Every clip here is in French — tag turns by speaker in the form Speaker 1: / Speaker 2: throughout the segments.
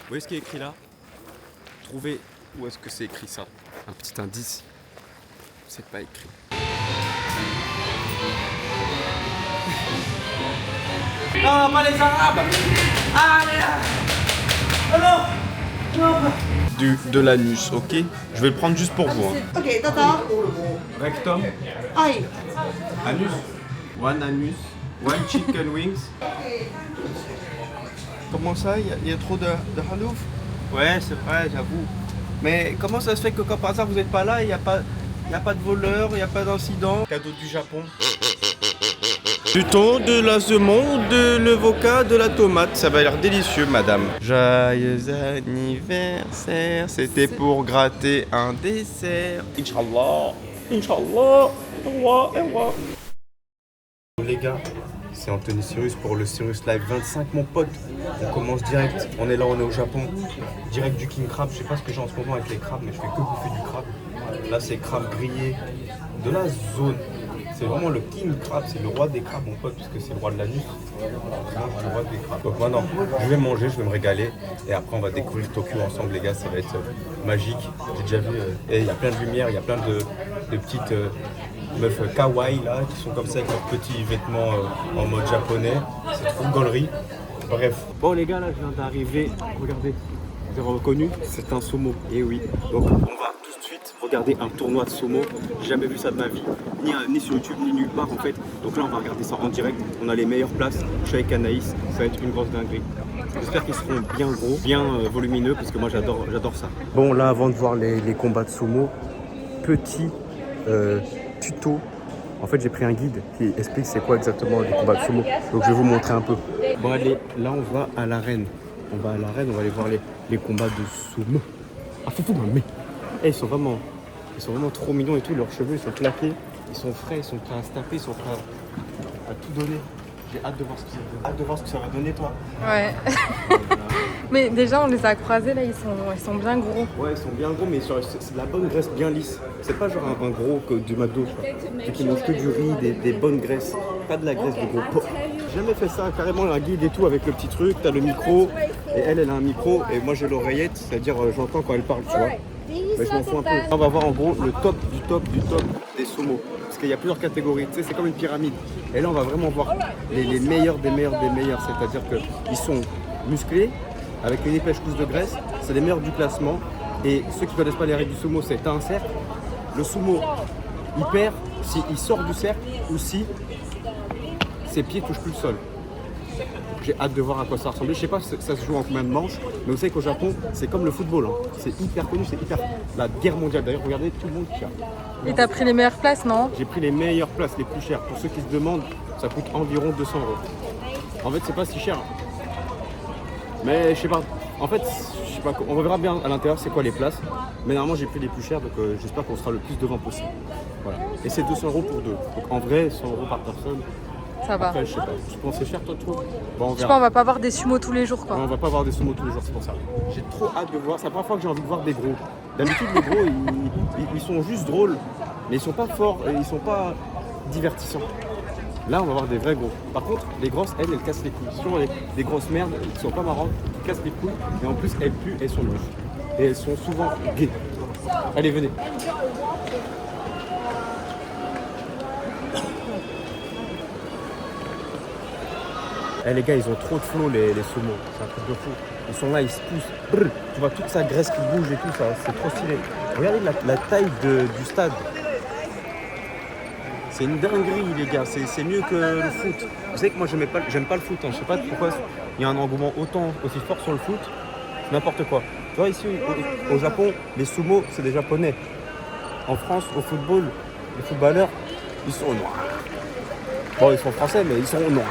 Speaker 1: voyez ce qui est écrit là? Trouvez où est-ce que c'est écrit ça. Un petit indice. C'est pas écrit.
Speaker 2: Non, pas les Arabes. Allez. Oh non. Non.
Speaker 1: De l'anus, ok? Je vais le prendre juste pour vous. Hein.
Speaker 3: Ok, tata.
Speaker 1: Rectum,
Speaker 3: Aïe.
Speaker 1: anus, one anus, one chicken wings.
Speaker 4: Comment ça, il y a trop de halouf?
Speaker 1: Ouais, c'est vrai, j'avoue.
Speaker 4: Mais comment ça se fait que quand par hasard vous n'êtes pas là, il n'y a pas de voleur, il n'y a pas d'incident?
Speaker 1: Cadeau du Japon.
Speaker 4: Du thon, de la semonde, de l'avocat, de la tomate. Ça va l'air délicieux, madame. Joyeux anniversaire, c'était pour gratter un dessert. Inch'Allah, Inch'Allah, roi et roi. Les gars, c'est Anthony Cyrus pour le Cyrus Live 25, mon pote. On commence direct, on est là, on est au Japon. Direct du King Crab, je sais pas ce que j'ai en ce moment avec les crabes, mais je fais que bouffer du crabe. Là, c'est crabe grillé de la zone. C'est vraiment le king crab, c'est le roi des crabes mon pote, puisque c'est le roi de l'anus. Donc le roi des crabes. Donc maintenant, je vais manger, je vais me régaler. Et après on va découvrir Tokyo ensemble les gars, ça va être magique. J'ai déjà vu, et il y a plein de lumière, il y a plein de petites meufs kawaii là, qui sont comme ça avec leurs petits vêtements en mode japonais. C'est trop gaulerie. Bref.
Speaker 1: Bon les gars, là je viens d'arriver. Regardez, vous avez reconnu? C'est un sumo. Et oui. Donc on va tout de suite regarder un tournoi de sumo. J'ai jamais vu ça de ma vie, ni sur YouTube, ni nulle part en fait. Donc là on va regarder ça en direct. On a les meilleures places. Je suis avec Anaïs, ça va être une grosse dinguerie. J'espère qu'ils seront bien gros, bien volumineux, parce que moi j'adore ça. Bon là, avant de voir les combats de sumo, petit tuto. En fait, j'ai pris un guide qui explique c'est quoi exactement les combats de sumo. Donc je vais vous montrer un peu. Bon allez, là on va à l'arène. On va à l'arène, on va aller voir les combats de sumo. Ah fou mais ils sont vraiment trop mignons et tout. Leurs cheveux ils sont claqués, ils sont frais, ils sont prêts à se taper, ils sont prêts à tout donner. J'ai hâte de voir ce que ça va donner toi.
Speaker 5: Ouais. Mais déjà, on les a croisés là, ils sont bien gros.
Speaker 1: Ouais, ils sont bien gros, mais c'est de la bonne graisse bien lisse. C'est pas genre un gros que du McDo, tu vois. Et qui mange que du riz, des bonnes graisses. Pas de la graisse de gros porc. J'ai jamais fait ça, carrément un guide et tout avec le petit truc. T'as le micro, et elle a un micro, et moi j'ai l'oreillette, c'est-à-dire j'entends quand elle parle, tu vois. Mais je m'en fous un peu. On va voir en gros le top du top du top des sumo. Parce qu'il y a plusieurs catégories, tu sais, c'est comme une pyramide. Et là, on va vraiment voir les meilleurs des meilleurs des meilleurs. C'est-à-dire qu'ils sont musclés, avec une épaisse couche de graisse. C'est les meilleurs du classement. Et ceux qui ne connaissent pas les règles du sumo, c'est un cercle. Le sumo, il perd s'il sort du cercle ou si ses pieds touchent plus le sol. J'ai hâte de voir à quoi ça ressemble. Je sais pas si ça se joue en combien de manches, mais vous savez qu'au Japon, c'est comme le football. Hein. C'est hyper connu, c'est hyper... La guerre mondiale, d'ailleurs, regardez, tout le monde tient.
Speaker 5: Et t'as pris les meilleures places, non?
Speaker 1: J'ai pris les meilleures places, les plus chères. Pour ceux qui se demandent, ça coûte environ 200 €. En fait, c'est pas si cher. Mais je sais pas. En fait, je sais pas. On verra bien à l'intérieur c'est quoi les places. Mais normalement, j'ai pris les plus chères, donc j'espère qu'on sera le plus devant possible. Voilà. Et c'est 200 € pour deux. Donc en vrai, 100 € par personne.
Speaker 5: Ça va.
Speaker 1: Après, je sais pas. Tu penses que c'est cher, toi, trop? Bon, on
Speaker 5: Je sais
Speaker 1: verra.
Speaker 5: pas, on va pas voir des sumos tous les jours,
Speaker 1: Ouais,
Speaker 5: quoi.
Speaker 1: on va pas voir des sumo tous les jours, c'est pour ça. J'ai trop hâte de voir. C'est la première fois que j'ai envie de voir des gros. D'habitude, les gros, ils sont juste drôles, mais ils sont pas forts et ils sont pas divertissants. Là, on va voir des vrais gros. Par contre, les grosses, elles cassent les couilles. Sur les grosses merdes qui sont pas marrantes, qui cassent les couilles, et en plus, elles puent, elles sont moches. Et elles sont souvent gays. Allez, venez. Eh les gars, ils ont trop de flow les sumo, c'est un truc de fou. Ils sont là, ils se poussent. Brr. Tu vois toute sa graisse qui bouge et tout, ça, c'est trop stylé. Regardez la taille du stade. C'est une dinguerie les gars, c'est mieux que le foot. Vous savez que moi j'aime pas le foot, hein. Je sais pas pourquoi il y a un engouement aussi fort sur le foot. C'est n'importe quoi. Tu vois ici au Japon, les sumo c'est des japonais. En France, au football, les footballeurs, ils sont noirs. Bon, ils sont français mais ils sont noirs.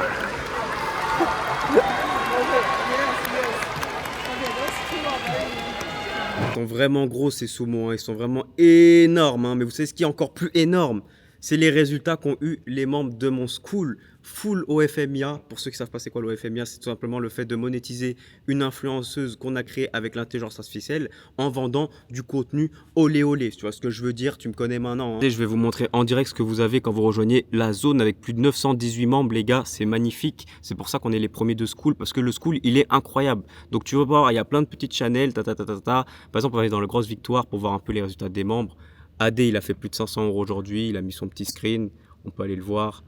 Speaker 1: Ils sont vraiment gros ces sumo, hein. Ils sont vraiment énormes, hein. Mais vous savez ce qui est encore plus énorme? C'est les résultats qu'ont eu les membres de mon school full OFMIA. Pour ceux qui ne savent pas c'est quoi l'OFMIA, c'est tout simplement le fait de monétiser une influenceuse qu'on a créée avec l'intelligence artificielle en vendant du contenu olé olé. Tu vois ce que je veux dire? Tu me connais maintenant. Hein. Et je vais vous montrer en direct ce que vous avez quand vous rejoignez la zone avec plus de 918 membres, les gars. C'est magnifique. C'est pour ça qu'on est les premiers de school parce que le school, il est incroyable. Donc tu vas voir, il y a plein de petites channels. Par exemple, on va aller dans le Grosse Victoire pour voir un peu les résultats des membres. AD, il a fait plus de 500 € aujourd'hui, il a mis son petit screen, on peut aller le voir.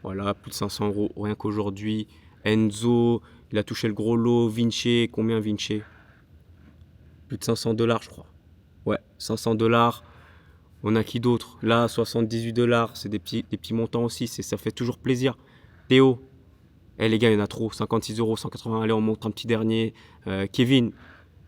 Speaker 1: Voilà, plus de 500 € rien qu'aujourd'hui. Enzo, il a touché le gros lot. Vinci, combien Vinci? Plus de 500 $, je crois. Ouais, 500 $. On a qui d'autre? Là, 78 $, c'est des petits montants aussi, ça fait toujours plaisir. Théo, les gars, il y en a trop, 56 €, 180, allez, on montre un petit dernier. Kevin,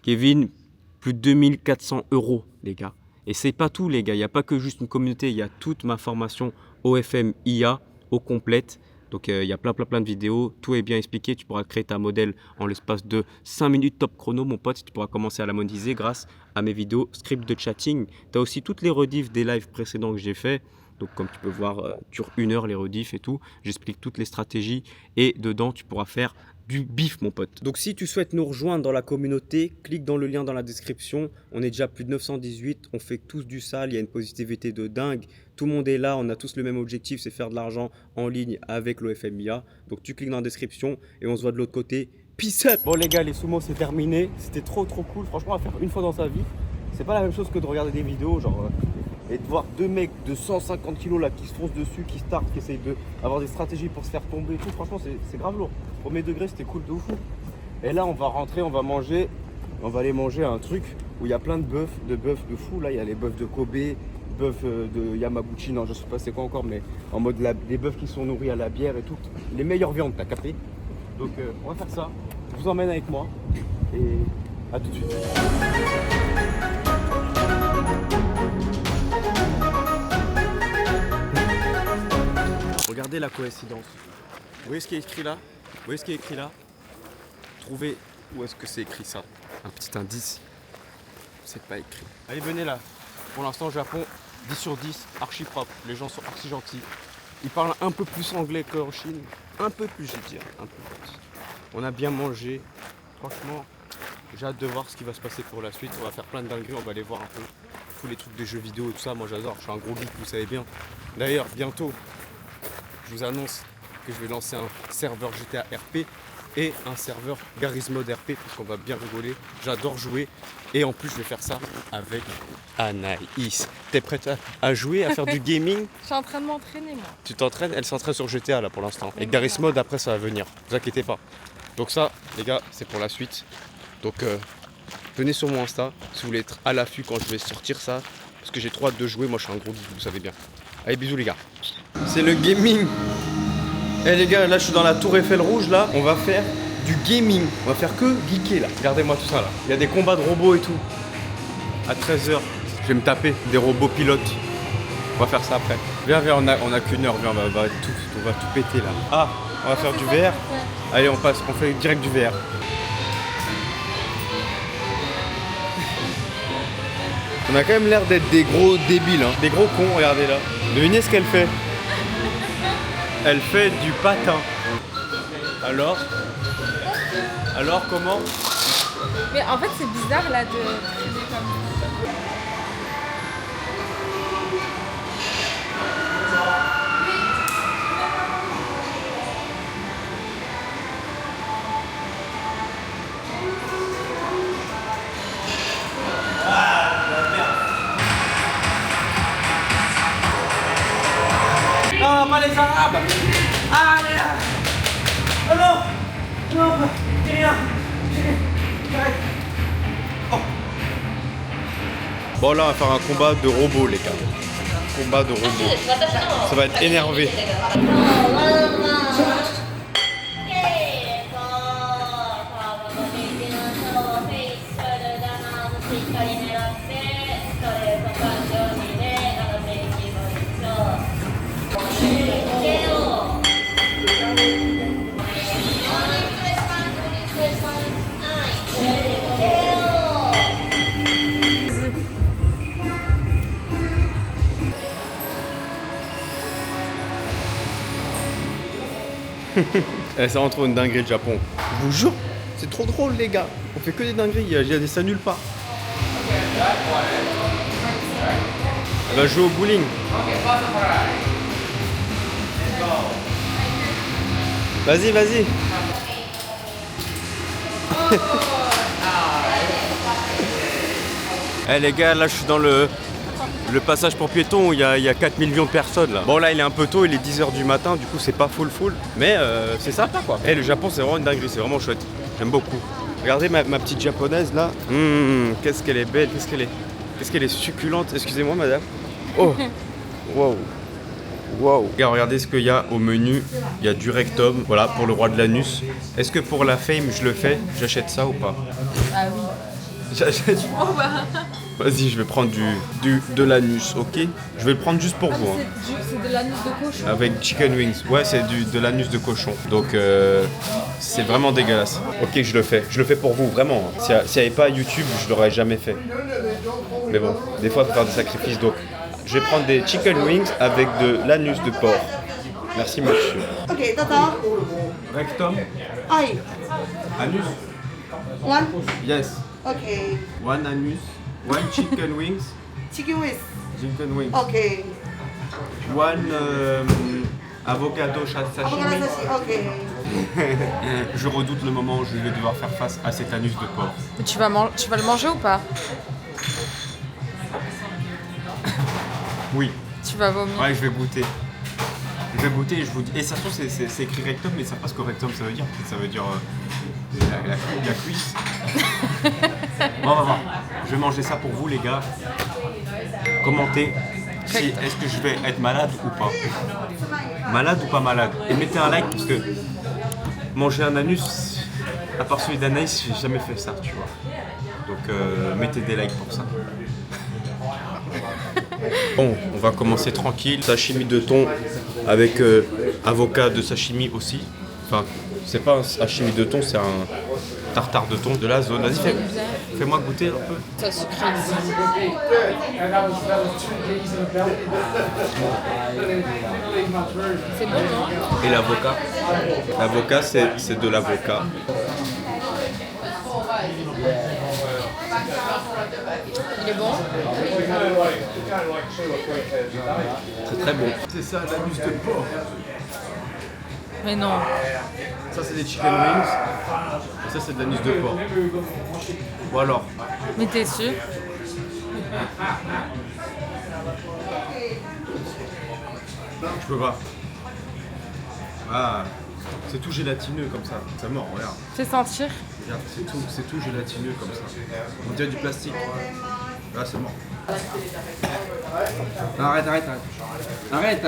Speaker 1: plus de 2400 €, les gars. Et c'est pas tout, les gars, il n'y a pas que juste une communauté, il y a toute ma formation OFM IA au complète. Donc il y a plein de vidéos, tout est bien expliqué, tu pourras créer ta modèle en l'espace de 5 minutes top chrono, mon pote, tu pourras commencer à la monétiser grâce à mes vidéos script de chatting. Tu as aussi toutes les rediffs des lives précédents que j'ai fait. Donc comme tu peux voir, dure 1 heure les rediffs et tout. J'explique toutes les stratégies et dedans tu pourras faire du bif, mon pote. Donc si tu souhaites nous rejoindre dans la communauté, clique dans le lien dans la description. On est déjà plus de 918, on fait tous du sale, il y a une positivité de dingue. Tout le monde est là, on a tous le même objectif, c'est faire de l'argent en ligne avec l'OFMIA. Donc tu cliques dans la description et on se voit de l'autre côté. Peace up. Bon les gars, les sumo c'est terminé. C'était trop cool, franchement à faire une fois dans sa vie. C'est pas la même chose que de regarder des vidéos genre... et de voir deux mecs de 150 kg là qui se foncent dessus, qui startent, qui essayent d'avoir des stratégies pour se faire tomber et tout, franchement c'est grave lourd. Premier degré c'était cool de ouf. Et là on va rentrer, on va manger, on va aller manger un truc où il y a plein de bœufs de fou. Là il y a les bœufs de Kobe, bœufs de Yamaguchi, non je sais pas c'est quoi encore, mais en mode des bœufs qui sont nourris à la bière et tout. Les meilleures viandes, t'as capté? Donc on va faire ça, je vous emmène avec moi et à tout de suite. Regardez la coïncidence. Vous voyez ce qui est écrit là? Vous voyez ce qui est écrit là? Trouvez où est-ce que c'est écrit ça. Un petit indice. C'est pas écrit. Allez, venez là. Pour l'instant, Japon, 10 sur 10, archi propre. Les gens sont archi gentils. Ils parlent un peu plus anglais qu'en Chine. Un peu plus, je veux dire. Un peu plus. On a bien mangé. Franchement, j'ai hâte de voir ce qui va se passer pour la suite. On va faire plein de dingueries. On va aller voir un peu tous les trucs de jeux vidéo et tout ça. Moi, j'adore. Je suis un gros geek, vous savez bien. D'ailleurs, bientôt, je vous annonce que je vais lancer un serveur GTA RP et un serveur Garry's Mod RP parce qu'on va bien rigoler. J'adore jouer et en plus je vais faire ça avec Anaïs. T'es prête à jouer, à faire du gaming?
Speaker 5: Je suis en train de m'entraîner moi.
Speaker 1: Tu t'entraînes? Elle s'entraîne sur GTA là pour l'instant. Et Garry's Mod après ça va venir, ne vous inquiétez pas. Donc ça les gars c'est pour la suite. Donc venez sur mon Insta si vous voulez être à l'affût quand je vais sortir ça. Parce que j'ai trop hâte de jouer, moi je suis un gros geek, vous savez bien. Allez bisous les gars. C'est le gaming. Eh les gars, là je suis dans la tour Eiffel rouge là, on va faire du gaming. On va faire que geeker là. Regardez-moi tout ça là. Il y a des combats de robots et tout. À 13h, je vais me taper des robots pilotes. On va faire ça après. Viens, on a qu'une heure, viens, on va tout péter là. Ah, on va faire du VR. Allez, on fait direct du VR. On a quand même l'air d'être des gros débiles, hein. Des gros cons, regardez là. Devinez ce qu'elle fait. Elle fait du patin. Alors comment?
Speaker 5: Mais en fait c'est bizarre là de traîner comme ça.
Speaker 2: Non, pas les Arabes. Allez là. Oh non. Non, j'ai rien. Oh.
Speaker 1: Bon là on va faire un combat de robots les gars. Combat de robots. Ça va être énervé. Ça rend trop une dinguerie le Japon. Je vous jure, c'est trop drôle les gars. On fait que des dingueries, il y a ça nulle part. Elle va jouer au bowling. Vas-y, vas-y. Eh les gars, là je suis dans le passage pour piétons où il y a 4 millions de personnes là. Bon là il est un peu tôt, il est 10h du matin, du coup c'est pas full. Mais c'est sympa quoi. Eh le Japon c'est vraiment une dinguerie, c'est vraiment chouette. J'aime beaucoup. Regardez ma petite japonaise là. Qu'est-ce qu'elle est belle, qu'est-ce qu'elle est succulente. Excusez-moi madame. Oh. Wow. Wow. Regardez ce qu'il y a au menu. Il y a du rectum, voilà, pour le roi de l'anus. Est-ce que pour la fame je le fais? J'achète ça ou pas?
Speaker 5: Ah oui.
Speaker 1: J'achète.
Speaker 5: Oh bah.
Speaker 1: Vas-y, je vais prendre de l'anus, ok? Je vais le prendre juste pour vous. Hein.
Speaker 5: C'est de l'anus de cochon.
Speaker 1: Avec chicken wings. Ouais, c'est de l'anus de cochon. Donc, c'est vraiment dégueulasse. Ok, je le fais. Je le fais pour vous, vraiment. S'il n'y avait pas YouTube, je l'aurais jamais fait. Mais bon, des fois, il faut faire des sacrifices. Donc, je vais prendre des chicken wings avec de l'anus de porc. Merci, monsieur.
Speaker 3: Ok, tata.
Speaker 1: Rectum.
Speaker 3: Aïe.
Speaker 1: Anus.
Speaker 3: One.
Speaker 1: Yes.
Speaker 3: Ok.
Speaker 1: One anus. One chicken wings.
Speaker 3: Chicken wings.
Speaker 1: Chicken wings.
Speaker 3: Ok.
Speaker 1: One avocado sashimi.
Speaker 3: Avocado sashi. Ok.
Speaker 1: Je redoute le moment où je vais devoir faire face à cet anus de porc.
Speaker 5: Mais tu vas le manger ou pas?
Speaker 1: Oui.
Speaker 5: Tu vas vomir.
Speaker 1: Ouais, je vais goûter. Je vais goûter et je vous dis. Et ça se trouve, c'est écrit rectum, mais ça passe que rectum ça veut dire. Ça veut dire la cuisse. Bon, on va voir. Je vais manger ça pour vous, les gars. Commentez si est-ce que je vais être malade ou pas. Malade ou pas malade. Et mettez un like parce que manger un anus, à part celui d'Anaïs, j'ai jamais fait ça, tu vois. Donc mettez des likes pour ça. Bon, on va commencer tranquille. Sashimi de thon avec avocat de sashimi aussi. Enfin, c'est pas un sashimi de thon, c'est un tartare de thon de la zone. Vas-y, fais-moi goûter un peu.
Speaker 5: Ça sucré. C'est bon, non?
Speaker 1: Et l'avocat? L'avocat, c'est de l'avocat.
Speaker 5: Il est bon?
Speaker 1: C'est très bon. C'est ça, l'anus de porc.
Speaker 5: Mais non.
Speaker 1: Ça, c'est des chicken wings. Et ça, c'est de l'anus de porc. Ou alors?
Speaker 5: Mais t'es sûr?
Speaker 1: Je peux pas. Ah, c'est tout gélatineux comme ça. Ça mord, regarde.
Speaker 5: Fais sentir.
Speaker 1: Regarde, c'est tout gélatineux comme ça. On dirait du plastique. Là, c'est mort. Arrête. Arrête.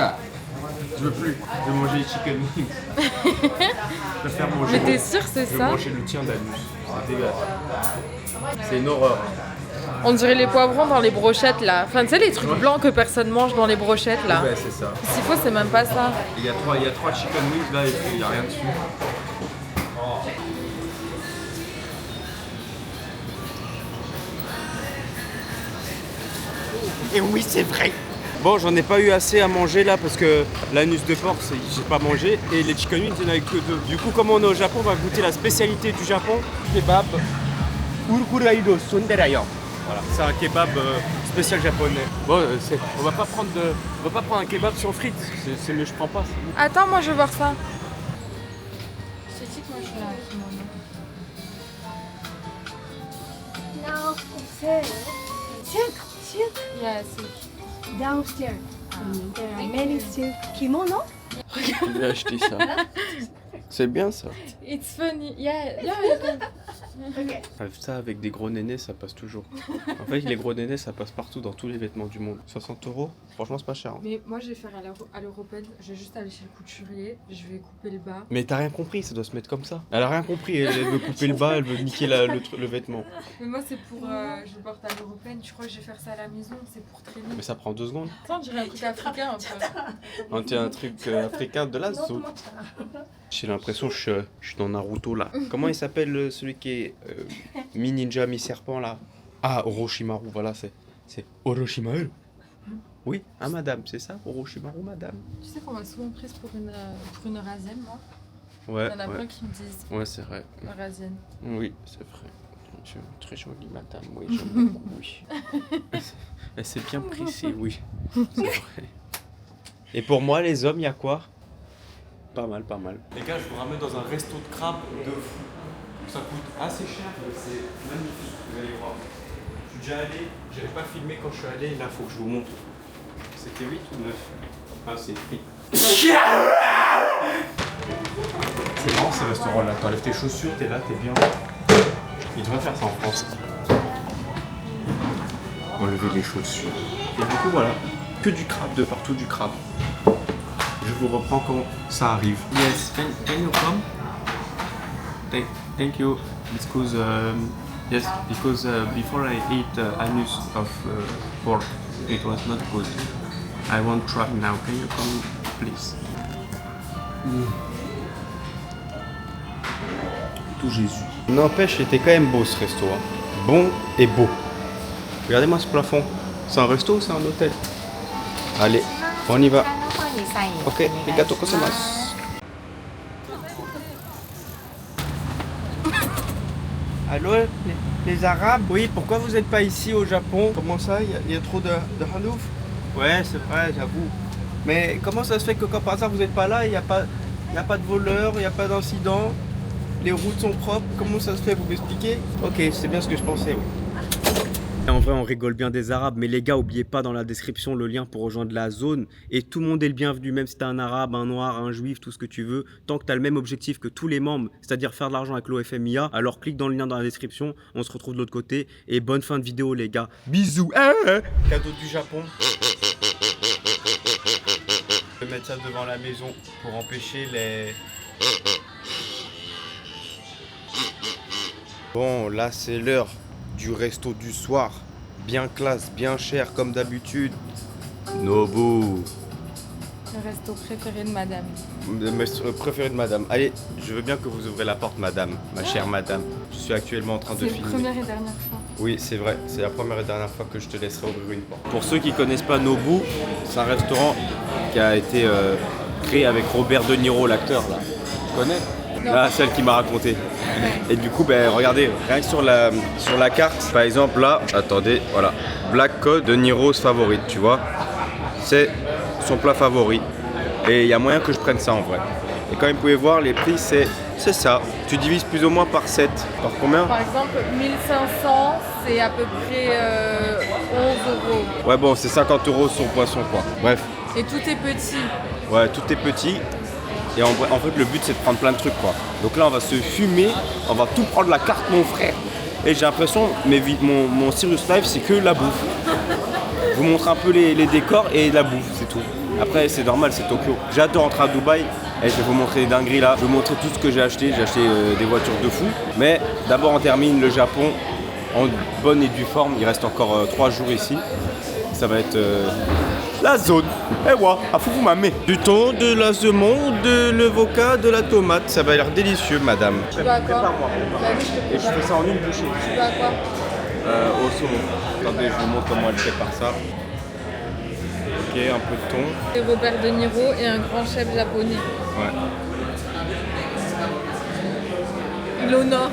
Speaker 1: Je veux plus. Je vais manger les chicken wings. Je préfère manger.
Speaker 5: Mais t'es sûr c'est
Speaker 1: Je vais
Speaker 5: ça?
Speaker 1: manger le tien d'anus. C'est dégueulasse. C'est une horreur.
Speaker 5: On dirait les poivrons dans les brochettes là. Enfin tu sais les trucs blancs que personne mange dans les brochettes là.
Speaker 1: Ouais, c'est ça.
Speaker 5: S'il faut c'est même pas ça.
Speaker 1: Il y a trois chicken wings là et il n'y a rien dessus. Et oui, c'est vrai. Bon, j'en ai pas eu assez à manger là parce que l'anus de porc, j'ai pas mangé et les chicken wings, il n'y en avait que 2. Du coup, comme on est au Japon, on va goûter la spécialité du Japon, kebab Urkuraido Sonderayo. Voilà, c'est un kebab spécial japonais. Bon, on va pas prendre un kebab sur frites, c'est mieux, je prends pas.
Speaker 5: Attends moi je veux voir ça. Je te dis que moi je suis là à ce moment.
Speaker 6: Now upstairs. Silk
Speaker 5: Yeah, c'est...
Speaker 6: downstairs. There are many silk kimono.
Speaker 1: J'ai acheté ça. C'est bien ça.
Speaker 5: It's funny. Yeah.
Speaker 1: Ça avec des gros nénés, ça passe toujours. En fait, les gros nénés, ça passe partout dans tous les vêtements du monde. 60 €, franchement, c'est pas cher. Hein.
Speaker 5: Mais moi je vais faire à l'européenne, je vais juste aller chez le couturier, je vais couper le bas.
Speaker 1: Mais t'as rien compris, ça doit se mettre comme ça. Elle a rien compris, elle veut couper le bas, elle veut niquer le vêtement.
Speaker 5: Mais moi c'est pour, je le porte à l'européenne, tu crois que je vais faire ça à la maison, c'est pour traîner.
Speaker 1: Mais ça prend 2 secondes.
Speaker 5: Attends, on dirait un truc africain un peu.
Speaker 1: On tient un truc africain de la zone. J'ai l'impression que je suis dans Naruto là. Comment il s'appelle celui qui est mi-ninja, mi-serpent là? Ah, Orochimaru, voilà, c'est Orochimaru. Oui, ah madame, c'est ça, Orochimaru, madame.
Speaker 5: Tu sais qu'on m'a souvent prise pour une rasienne, moi.
Speaker 4: Ouais,
Speaker 5: Il y en a
Speaker 4: ouais.
Speaker 5: plein qui me disent
Speaker 4: Ouais, c'est vrai.
Speaker 5: parisienne.
Speaker 4: Oui, c'est vrai. Je suis très jolie, madame. Oui, j'aime beaucoup, oui. Elle s'est bien pressée, oui. C'est vrai. Et pour moi, les hommes, il y a quoi? Pas mal, pas mal. Les gars, je vous ramène dans un resto de crabes de fou. Ça coûte assez cher, mais c'est magnifique, vous allez voir. Je suis déjà allé, j'avais pas filmé quand je suis allé, là, faut que je vous montre. C'était 8 ou 9? Ah, c'est 8. C'est marrant ces restaurants-là, t'enlèves tes chaussures, t'es là, t'es bien. Ils devraient faire ça en France. Enlever les chaussures. Et du coup, voilà, que du crabe, de partout du crabe. Je vous reprends quand ça arrive. Yes, can you come? Thank you. Because yes, because before I eat anus of pork, it was not good. I won't try now. Can you come, please? Tout Jésus. N'empêche, c'était quand même beau ce resto. Hein. Bon et beau. Regardez-moi ce plafond. C'est un resto ou c'est un hôtel? Allez, on y va. Ok, arigato gozaimasu. Allô, les Arabes? Oui, pourquoi vous n'êtes pas ici au Japon? Comment ça? Il y a trop de handouf? Ouais, c'est vrai, j'avoue. Mais comment ça se fait que quand par hasard vous n'êtes pas là, il n'y a pas de voleurs, il n'y a pas d'incident? Les routes sont propres, comment ça se fait, vous m'expliquez? Ok, c'est bien ce que je pensais, oui. En vrai, on rigole bien des Arabes, mais les gars, oubliez pas dans la description le lien pour rejoindre la zone. Et tout le monde est le bienvenu, même si t'es un Arabe, un Noir, un Juif, tout ce que tu veux. Tant que t'as le même objectif que tous les membres, c'est-à-dire faire de l'argent avec l'OFMIA, alors clique dans le lien dans la description, on se retrouve de l'autre côté. Et bonne fin de vidéo, les gars. Bisous. Cadeau du Japon. Je vais mettre ça devant la maison pour empêcher les... Bon, là, c'est l'heure du resto du soir, bien classe, bien cher comme d'habitude. Nobu.
Speaker 5: Le resto préféré de madame.
Speaker 4: Le préféré de madame. Allez, je veux bien que vous ouvrez la porte, madame, ma chère madame. Je suis actuellement en train de
Speaker 5: C'est
Speaker 4: filmer.
Speaker 5: la première et dernière fois.
Speaker 4: Oui, c'est vrai, c'est la première et dernière fois que je te laisserai ouvrir une porte. Pour ceux qui connaissent pas Nobu, c'est un restaurant qui a été créé avec Robert De Niro, l'acteur là. Tu connais? Là, celle qui m'a raconté. Et du coup, ben, regardez, rien que sur la carte, par exemple, là, attendez, voilà, Black Code De Niro's favorite, tu vois. C'est son plat favori. Et il y a moyen que je prenne ça en vrai. Et comme vous pouvez voir, les prix, c'est ça. Tu divises plus ou moins par 7. Par combien?
Speaker 5: Par exemple, 1500, c'est à peu près 11 €.
Speaker 4: Ouais, bon, c'est 50 € sur poisson, quoi. Bref.
Speaker 5: Et tout est petit.
Speaker 4: Ouais, tout est petit. Et en fait, le but, c'est de prendre plein de trucs, quoi. Donc là, on va se fumer, on va tout prendre la carte, mon frère. Et j'ai l'impression, mon Serious Life, c'est que la bouffe. Je vous montre un peu les décors et la bouffe, c'est tout. Après, c'est normal, c'est Tokyo. J'ai hâte de rentrer à Dubaï. Et je vais vous montrer des dingueries là. Je vais vous montrer tout ce que j'ai acheté. J'ai acheté des voitures de fou. Mais d'abord, on termine le Japon en bonne et due forme. Il reste encore 3 jours ici. Ça va être... la zone. Eh ouais, à fou vous m'amez. Du thon, de la semonde, de l'avocat, de la tomate. Ça va l'air délicieux, madame.
Speaker 5: Tu veux à quoi?
Speaker 4: Prépare-moi.
Speaker 5: Bah oui, je te
Speaker 4: Et je
Speaker 5: prépare.
Speaker 4: fais ça en une bouchée.
Speaker 5: Tu veux à quoi?
Speaker 4: Au saumon. Attendez, je vous montre comment elle prépare ça. Ok, un peu de thon.
Speaker 5: C'est Robert De Niro et un grand chef japonais.
Speaker 4: Ouais.
Speaker 5: Il honore.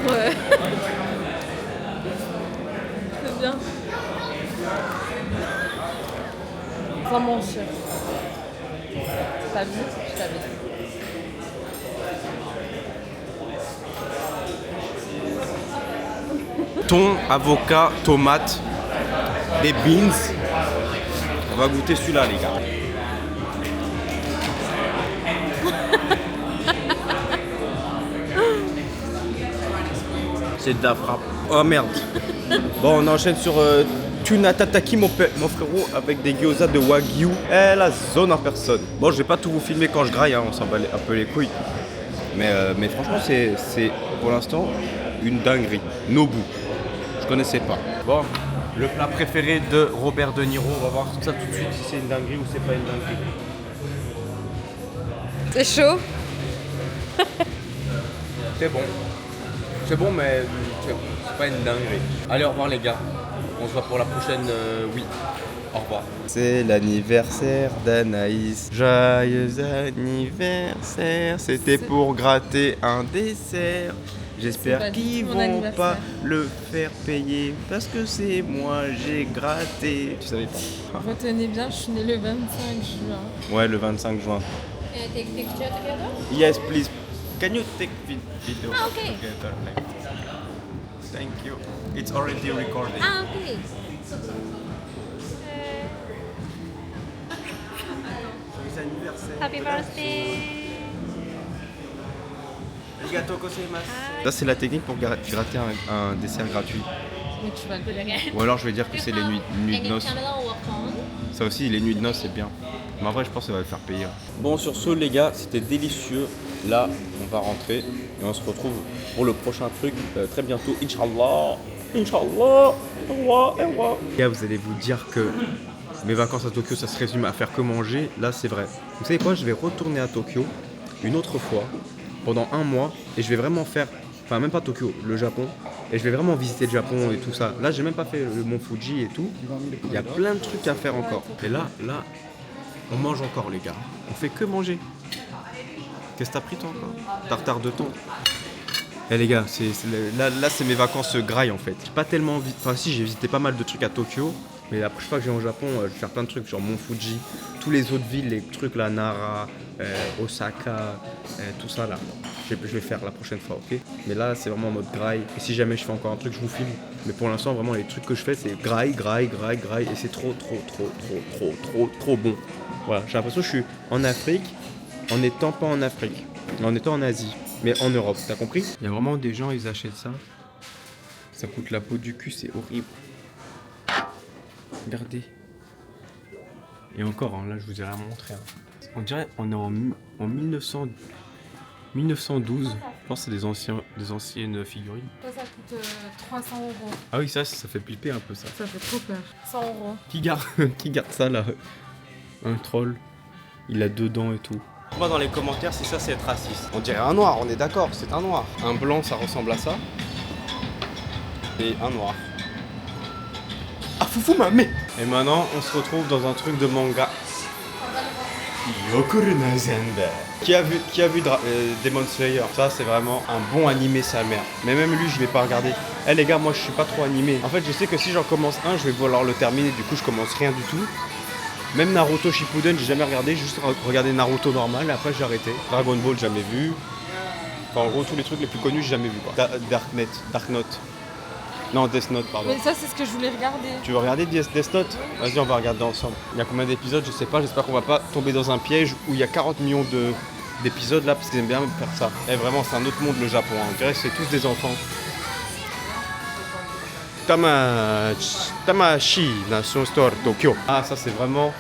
Speaker 5: C'est bien. Ça mon chef. T'as vu? Je t'avais dit.
Speaker 4: Thon, avocat, tomate, des beans. On va goûter celui-là, les gars. C'est de la frappe. Oh merde. Bon, on enchaîne sur Tuna Tataki, mon frérot, avec des gyoza de Wagyu. Eh, la zone en personne. Bon, je vais pas tout vous filmer quand je graille, hein, on s'en bat un peu les couilles. Mais franchement, c'est pour l'instant une dinguerie. Nobu. Je connaissais pas. Bon, le plat préféré de Robert De Niro. On va voir ça tout de suite si c'est une dinguerie ou c'est pas une dinguerie.
Speaker 5: C'est chaud?
Speaker 4: C'est bon. C'est bon, mais c'est pas une dinguerie. Allez, au revoir les gars. On se voit pour la prochaine, oui. Au revoir. C'est l'anniversaire d'Anaïs. Joyeux anniversaire. C'était pour gratter un dessert. J'espère qu'ils vont pas le faire payer parce que c'est moi, j'ai gratté. Tu savais pas?
Speaker 5: Retenez bien, je suis née le 25 juin.
Speaker 4: Ouais, le 25 juin.
Speaker 6: Take picture together?
Speaker 4: Yes, please. Can you take video
Speaker 6: Ah, okay.
Speaker 4: together? Thank you. It's already recorded.
Speaker 6: Ah, okay.
Speaker 4: Joyeux anniversaire.
Speaker 6: Happy birthday.
Speaker 4: Ça, c'est la technique pour gratter un dessert gratuit.
Speaker 5: Mais tu vas le payer.
Speaker 4: Ou alors je vais dire que c'est les nuits de noces. Ça aussi, les nuits de noces, c'est bien. Mais en vrai, je pense que ça va le faire payer. Bon, sur ce, les gars, c'était délicieux. Là, on va rentrer et on se retrouve pour le prochain truc très bientôt. Inch'Allah. Inch'Allah. Au revoir. Au revoir. Les gars, vous allez vous dire que mes vacances à Tokyo, ça se résume à faire que manger. Là, c'est vrai. Vous savez quoi? Je vais retourner à Tokyo une autre fois pendant un mois et je vais vraiment faire, enfin même pas Tokyo, le Japon, et je vais vraiment visiter le Japon et tout ça. Là, j'ai même pas fait le mont Fuji et tout. Il y a plein de trucs à faire encore. Et là, on mange encore, les gars. On fait que manger. Qu'est-ce que t'as pris toi encore? Tartare de thon. Eh les gars, là c'est mes vacances graille en fait. J'ai pas tellement enfin si, j'ai visité pas mal de trucs à Tokyo, mais la prochaine fois que je vais au Japon, je vais faire plein de trucs, genre Mont Fuji, tous les autres villes, les trucs là, Nara, Osaka, tout ça là. Je vais faire la prochaine fois, ok? Mais là c'est vraiment en mode graille. Et si jamais je fais encore un truc, je vous filme. Mais pour l'instant, vraiment les trucs que je fais, c'est graille, et c'est trop bon. Voilà, j'ai l'impression que je suis en Afrique, en n'étant pas en Afrique, en étant en Asie. Mais en Europe, t'as compris? Il y a vraiment des gens, ils achètent ça. Ça coûte la peau du cul, c'est horrible. Regardez. Et encore, hein, là je vous ai rien montré. Hein. On dirait on est en 1912. Je pense que c'est des anciennes figurines.
Speaker 5: Ça coûte 300 €.
Speaker 4: Ah oui, ça fait flipper un peu ça.
Speaker 5: Ça fait trop peur. 100 €.
Speaker 4: Qui garde ça là? Un troll. Il a 2 dents et tout. Moi dans les commentaires si ça c'est être raciste. On dirait un noir, on est d'accord, c'est un noir. Un blanc ça ressemble à ça. Et un noir. Ah foufou mamé. Et maintenant on se retrouve dans un truc de manga. Yokuruna Zenda. Qui a vu Demon Slayer? Ça c'est vraiment un bon animé sa mère. Mais même lui je vais pas regarder. Eh les gars, moi je suis pas trop animé. En fait je sais que si j'en commence un, je vais vouloir le terminer. Du coup je commence rien du tout. Même Naruto Shippuden, j'ai jamais regardé, juste regardé Naruto normal, et après j'ai arrêté. Dragon Ball, jamais vu. Enfin, en gros, tous les trucs les plus connus, j'ai jamais vu. Quoi. Dark Note. Non, Death Note, pardon.
Speaker 5: Mais ça, c'est ce que je voulais regarder.
Speaker 4: Tu veux regarder Death Note? Vas-y, on va regarder ensemble. Il y a combien d'épisodes? Je sais pas, j'espère qu'on va pas tomber dans un piège où il y a 40 millions d'épisodes là, parce qu'ils aiment bien faire ça. Et vraiment, c'est un autre monde le Japon. Hein. On dirait que c'est tous des enfants. Tamashi Nation Store Tokyo. Ah ça c'est vraiment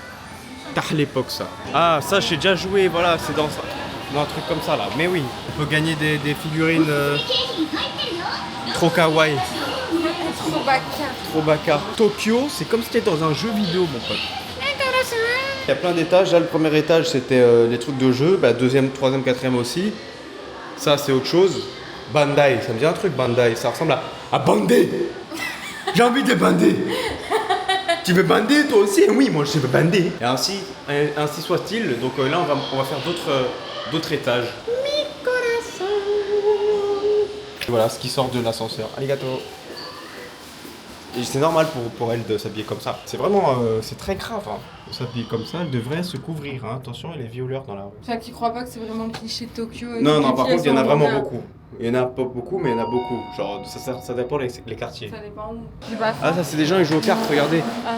Speaker 4: tard l'époque ça. Ah ça j'ai déjà joué, voilà, c'est dans un truc comme ça là. Mais oui, on peut gagner des figurines trop kawaii. Trop baka. Tokyo, c'est comme si t'étais dans un jeu vidéo mon pote. Il y a plein d'étages, là le premier étage c'était les trucs de jeu, bah, deuxième, troisième, quatrième aussi. Ça c'est autre chose. Bandai, ça me dit un truc Bandai, ça ressemble à Bandai. J'ai envie de bander. Tu veux bander toi aussi? Oui, moi je veux bander. Et ainsi soit-il. Donc là on va faire d'autres étages. Et voilà ce qui sort de l'ascenseur. Arigato. Et c'est normal pour elle de s'habiller comme ça. C'est vraiment, c'est très grave. Hein. De s'habiller comme ça, elle devrait se couvrir. Hein. Attention, il y a les violeurs dans la rue.
Speaker 5: Enfin, qui croient pas que c'est vraiment cliché de Tokyo.
Speaker 4: Non, par contre, il y en a vraiment beaucoup. Il y en a pas beaucoup, mais il y en a beaucoup. Genre, ça dépend les quartiers.
Speaker 5: Ça dépend où.
Speaker 4: Ah, ça, c'est des gens, ils jouent aux cartes, regardez.
Speaker 5: Ah.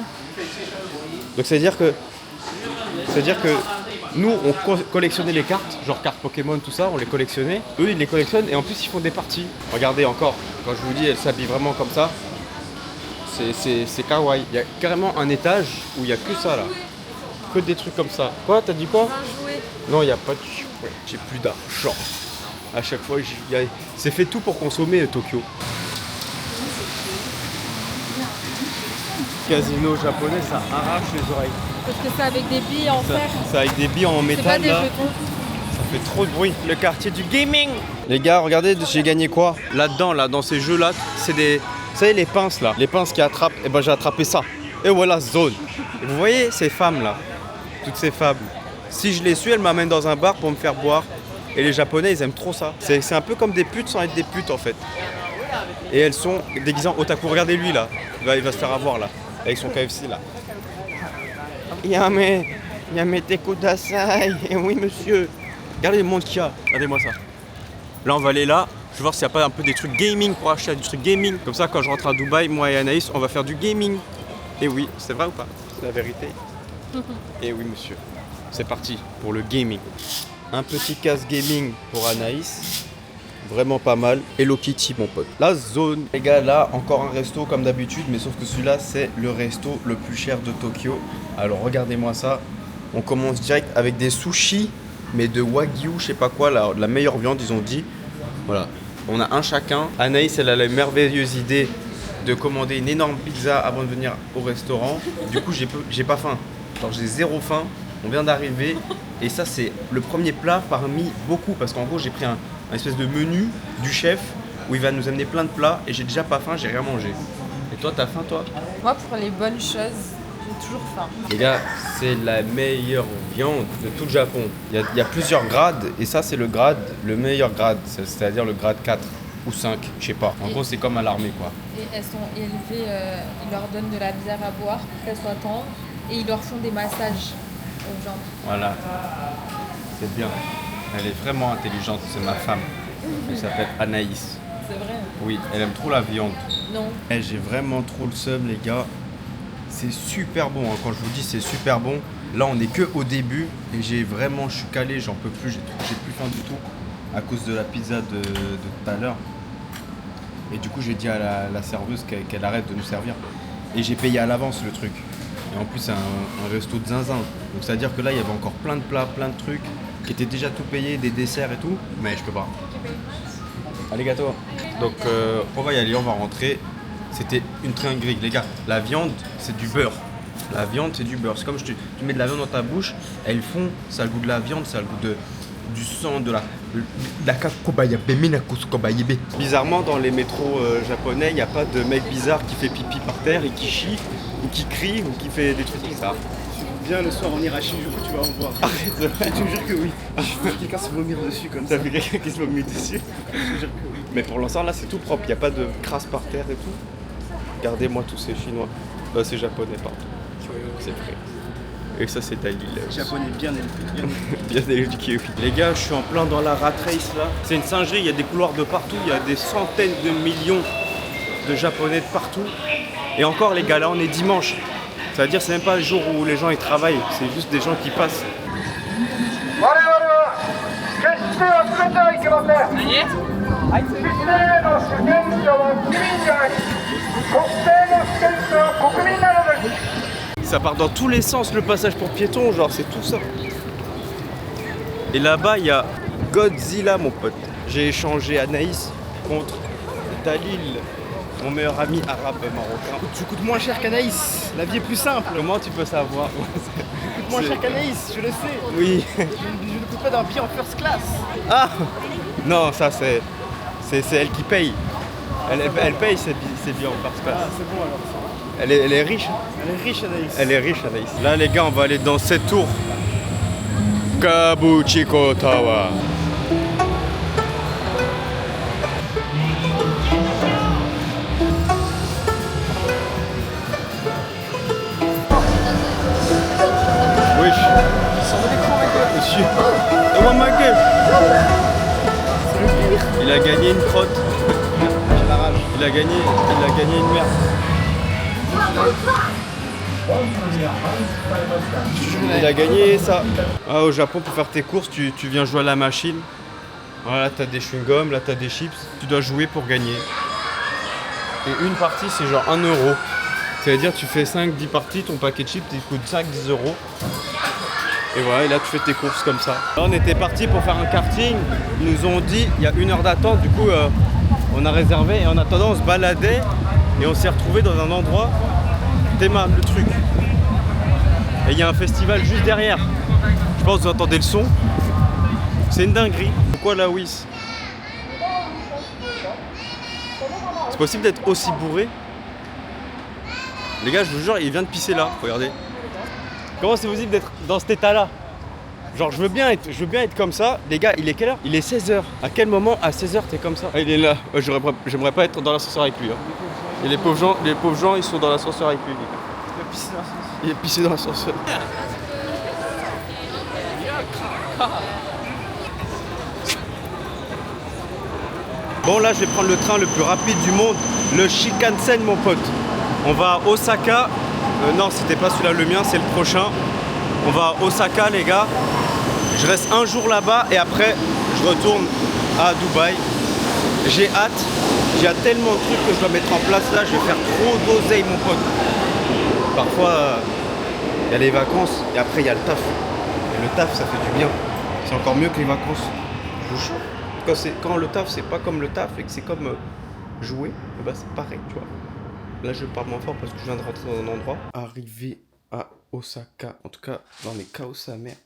Speaker 4: Donc, c'est-à-dire que nous, on collectionnait les cartes, genre cartes Pokémon, tout ça, on les collectionnait. Eux, ils les collectionnent et en plus, ils font des parties. Regardez encore, quand je vous dis, elle s'habille vraiment comme ça. C'est kawaii. Il y a carrément un étage où il n'y a que ça, là. Que des trucs comme ça. Quoi, t'as dit quoi? Non, il n'y a pas de jouets. J'ai plus d'argent. À chaque fois, c'est fait tout pour consommer Tokyo. Casino japonais, ça arrache les oreilles.
Speaker 5: Parce que c'est avec des billes en fer.
Speaker 4: C'est avec des billes en métal.
Speaker 5: C'est pas des
Speaker 4: là.
Speaker 5: jetons.
Speaker 4: Ça fait trop de bruit. Le quartier du gaming. Les gars, regardez, j'ai gagné quoi? Là-dedans, là, dans ces jeux-là, c'est des... Vous savez, les pinces là, les pinces qui attrapent, et ben j'ai attrapé ça. Et voilà, zone. Et vous voyez ces femmes-là, toutes ces femmes. Si je les suis, elles m'amènent dans un bar pour me faire boire. Et les Japonais, ils aiment trop ça. C'est un peu comme des putes sans être des putes, en fait. Et elles sont déguisées en otaku. Regardez lui, là. Il va se faire avoir, là. Avec son KFC, là. Yame te kudasai. Et oui, monsieur. Regardez le monde qu'il y a. Regardez-moi ça. Là, on va aller là. Je vais voir s'il n'y a pas un peu des trucs gaming pour acheter du truc gaming. Comme ça, quand je rentre à Dubaï, moi et Anaïs, on va faire du gaming. Et oui, c'est vrai ou pas? C'est la vérité. Et oui, monsieur. C'est parti pour le gaming. Un petit casque gaming pour Anaïs. Vraiment pas mal. Hello Kitty, mon pote. La zone. Les gars, là, encore un resto comme d'habitude. Mais sauf que celui-là, c'est le resto le plus cher de Tokyo. Alors, regardez-moi ça. On commence direct avec des sushis. Mais de wagyu, je sais pas quoi. La meilleure viande, ils ont dit. Voilà. On a un chacun. Anaïs, elle a la merveilleuse idée de commander une énorme pizza avant de venir au restaurant. Du coup, j'ai pas faim. Alors, j'ai zéro faim. On vient d'arriver. Et ça, c'est le premier plat parmi beaucoup. Parce qu'en gros, j'ai pris un espèce de menu du chef où il va nous amener plein de plats. Et j'ai déjà pas faim, j'ai rien mangé. Et toi, t'as faim, toi?
Speaker 5: Moi, pour les bonnes choses, j'ai toujours faim.
Speaker 4: Les gars, c'est la meilleure viande de tout le Japon. Il y a plusieurs grades. Et ça, c'est le meilleur grade. C'est-à-dire le grade 4 ou 5, je sais pas. En gros, c'est comme à l'armée, quoi.
Speaker 5: Et elles sont élevées, ils leur donnent de la bière à boire pour qu'elles soient tendres. Et ils leur font des massages aux jambes.
Speaker 4: Voilà. C'est bien. Elle est vraiment intelligente, c'est ma femme. Elle s'appelle Anaïs.
Speaker 5: C'est vrai?
Speaker 4: Oui, elle aime trop la viande.
Speaker 5: Non.
Speaker 4: J'ai vraiment trop le seum, les gars. C'est super bon, hein. Quand je vous dis c'est super bon. Là, on est que au début et je suis calé, j'en peux plus, j'ai plus faim du tout à cause de la pizza de tout à l'heure. Et du coup, j'ai dit à la serveuse qu'elle arrête de nous servir. Et j'ai payé à l'avance le truc. Et en plus, c'est un resto de zinzin. Donc, c'est-à-dire que là, il y avait encore plein de plats, plein de trucs qui étaient déjà tout payés, des desserts et tout. Mais je peux pas. Allez, gâteau. Donc, on va y aller, on va rentrer. C'était une dinguerie, les gars. La viande, c'est du beurre. La viande, c'est du beurre. C'est comme tu mets de la viande dans ta bouche, elles font, ça a le goût de la viande, ça a le goût du sang, de la Bizarrement, dans les métros japonais, il n'y a pas de mec bizarre qui fait pipi par terre et qui chie, ou qui crie, ou qui fait des trucs bizarres.
Speaker 1: Viens le soir, on ira chez Shinjuku, tu vas en voir.
Speaker 4: Arrête,
Speaker 1: Je te jure que oui. Je vu quelqu'un se vomir dessus comme ça.
Speaker 4: t'as vu quelqu'un qui se vomit dessus?
Speaker 1: Je te jure que oui.
Speaker 4: Mais pour l'instant, là, c'est tout propre. Il n'y a pas de crasse par terre et tout. Regardez-moi tous ces Chinois. C'est japonais, pardon. C'est vrai. Et ça, c'est Dalil.
Speaker 1: Japonais bien élevé.
Speaker 4: Bien éduqué, oui.
Speaker 1: Les gars, je suis en plein dans la rat race là. C'est une singerie, il y a des couloirs de partout, il y a des centaines de millions de Japonais de partout. Et encore les gars, là on est dimanche. Ça veut dire c'est même pas le jour où les gens ils travaillent, c'est juste des gens qui passent. Ça part dans tous les sens le passage pour piétons, genre c'est tout ça. Et là-bas il y a Godzilla mon pote. J'ai échangé Anaïs contre Dalil, mon meilleur ami arabe marocain. Tu coûtes moins cher qu'Anaïs, la vie est plus simple.
Speaker 4: Comment tu peux savoir?
Speaker 1: Tu coûtes moins cher qu'Anaïs, je le sais.
Speaker 4: Oui.
Speaker 1: Je ne coûte pas d'un billet en first class.
Speaker 4: Ah non, ça c'est elle qui paye. Elle paye ses billets en first class.
Speaker 1: Ah c'est bon alors.
Speaker 4: Elle est riche.
Speaker 1: Elle est riche Anaïs.
Speaker 4: Elle est riche Anaïs. Là les gars, on va aller dans cette tour. Kabuchiko Tower. Wesh. Monsieur. Comment ma gueule? Il a gagné une crotte.
Speaker 1: J'ai la rage.
Speaker 4: Il a gagné une merde. Il a gagné ça. Ah, au Japon, pour faire tes courses, tu viens jouer à la machine. Voilà, t'as des chewing-gums, là t'as des chips. Tu dois jouer pour gagner. Et une partie, c'est genre 1 euro. Ça veut dire tu fais 5-10 parties, ton paquet de chips il coûte 5-10 euros. Et voilà, et là tu fais tes courses comme ça. Là, on était parti pour faire un karting. Ils nous ont dit il y a 1 heure d'attente. Du coup, on a réservé et en attendant, on se baladait et on s'est retrouvé dans un endroit. Théma, le truc. Et il y a un festival juste derrière. Je pense que vous entendez le son. C'est une dinguerie. Pourquoi la WIS? C'est possible d'être aussi bourré?
Speaker 1: Les gars, je vous jure, il vient de pisser là, regardez. Comment c'est possible d'être dans cet état-là? Genre, je veux bien être comme ça. Les gars, il est quelle heure? Il est 16h. À quel moment, à 16h, t'es comme ça? Ah, il est là. Ouais, j'aimerais pas être dans l'ascenseur avec lui. Hein. Et les pauvres gens, ils sont dans l'ascenseur avec lui. Il est pissé dans l'ascenseur. Bon, là, je vais prendre le train le plus rapide du monde, le Shinkansen, mon pote. On va à Osaka. Non, c'était pas celui-là le mien, c'est le prochain. On va à Osaka, les gars. Je reste un jour là-bas et après, je retourne à Dubaï. J'ai hâte. Il y a tellement de trucs que je dois mettre en place là. Je vais faire trop d'oseille, mon pote. Parfois, il y a les vacances et après, il y a le taf. Et le taf, ça fait du bien. C'est encore mieux que les vacances. Quand le taf, c'est pas comme le taf et que c'est comme jouer, bah c'est pareil, tu vois. Là, je parle moins fort parce que je viens de rentrer dans un endroit. Arrivé à Osaka, en tout cas dans les chaos sa mère.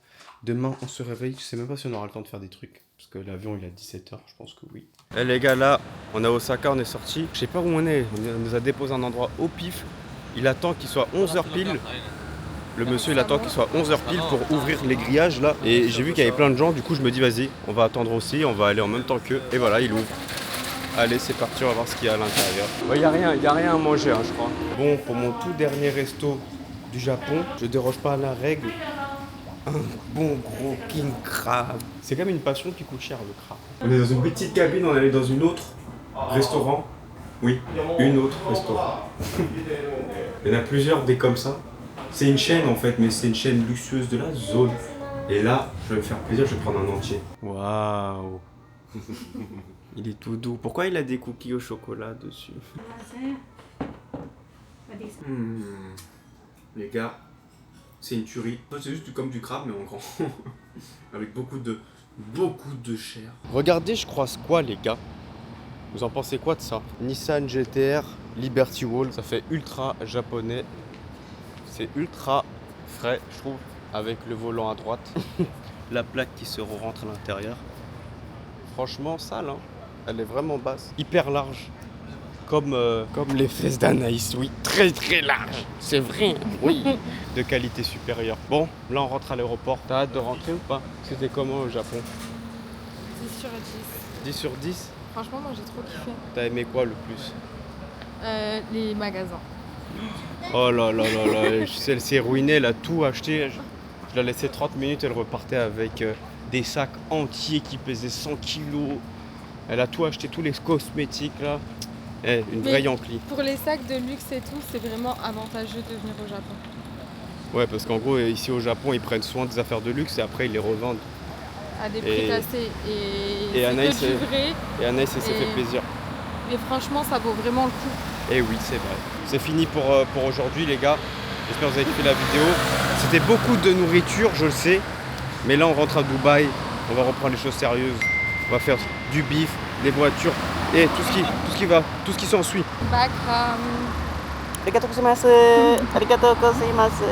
Speaker 1: Demain, on se réveille. Je sais même pas si on aura le temps de faire des trucs. Parce que l'avion, il est à 17h, je pense que oui. Eh les gars, là, on est à Osaka, on est sorti. Je sais pas où on est. On nous a déposé un endroit au pif. Il attend qu'il soit 11h pile. Le monsieur, il attend qu'il soit 11h pile pour ouvrir les grillages, là. Et j'ai vu qu'il y avait plein de gens. Du coup, je me dis, vas-y, on va attendre aussi. On va aller en même temps qu'eux. Et voilà, il ouvre. Allez, c'est parti, on va voir ce qu'il y a à l'intérieur. Il y a rien à manger, hein, je crois. Bon, pour mon tout dernier resto du Japon, je déroge pas à la règle. Un bon gros king crab. C'est quand même une passion qui coûte cher, le crabe. On est dans une petite cabine, on est allé dans une autre restaurant. Oui, une autre restaurant. Il y en a plusieurs des comme ça. C'est une chaîne en fait, mais c'est une chaîne luxueuse de la zone. Et là, je vais me faire plaisir, je vais prendre un entier. Waouh. Il est tout doux. Pourquoi il a des cookies au chocolat dessus? Les gars, c'est une tuerie. C'est juste comme du crabe mais en grand. Avec beaucoup de chair. Regardez, je croise quoi les gars? Vous en pensez quoi de ça? Nissan GT-R Liberty Wall. Ça fait ultra japonais. C'est ultra frais, je trouve. Avec le volant à droite. La plaque qui se rentre à l'intérieur. Franchement, sale, hein. Elle est vraiment basse. Hyper large. Comme les fesses d'Anaïs, oui. Très très large. C'est vrai, oui. De qualité supérieure. Bon, là on rentre à l'aéroport. T'as hâte de rentrer ou pas? C'était comment au Japon?
Speaker 5: 10 sur 10.
Speaker 1: 10 sur 10?
Speaker 5: Franchement, moi j'ai trop kiffé.
Speaker 1: T'as aimé quoi le plus?
Speaker 5: Les magasins.
Speaker 1: Oh là là là là, elle s'est ruinée, elle a tout acheté. Je l'ai laissé 30 minutes, elle repartait avec des sacs entiers qui pesaient 100 kilos. Elle a tout acheté, tous les cosmétiques là. Une vraie Yankee.
Speaker 5: Pour les sacs de luxe et tout, c'est vraiment avantageux de venir au Japon.
Speaker 1: Ouais, parce qu'en gros, ici au Japon, ils prennent soin des affaires de luxe et après ils les revendent.
Speaker 5: À des prix cassés. Et
Speaker 1: Anaïs,
Speaker 5: c'est que du vrai.
Speaker 1: Et Anaïs, elle s'est fait plaisir.
Speaker 5: Mais franchement, ça vaut vraiment le coup.
Speaker 1: Et oui, c'est vrai. C'est fini pour aujourd'hui les gars. J'espère que vous avez kiffé la vidéo. C'était beaucoup de nourriture, je le sais. Mais là, on rentre à Dubaï. On va reprendre les choses sérieuses. On va faire du bif, des voitures et tout ce qui s'ensuit.
Speaker 5: Bakram.
Speaker 3: Arigatou gozaimasu. Arigatou gozaimasu.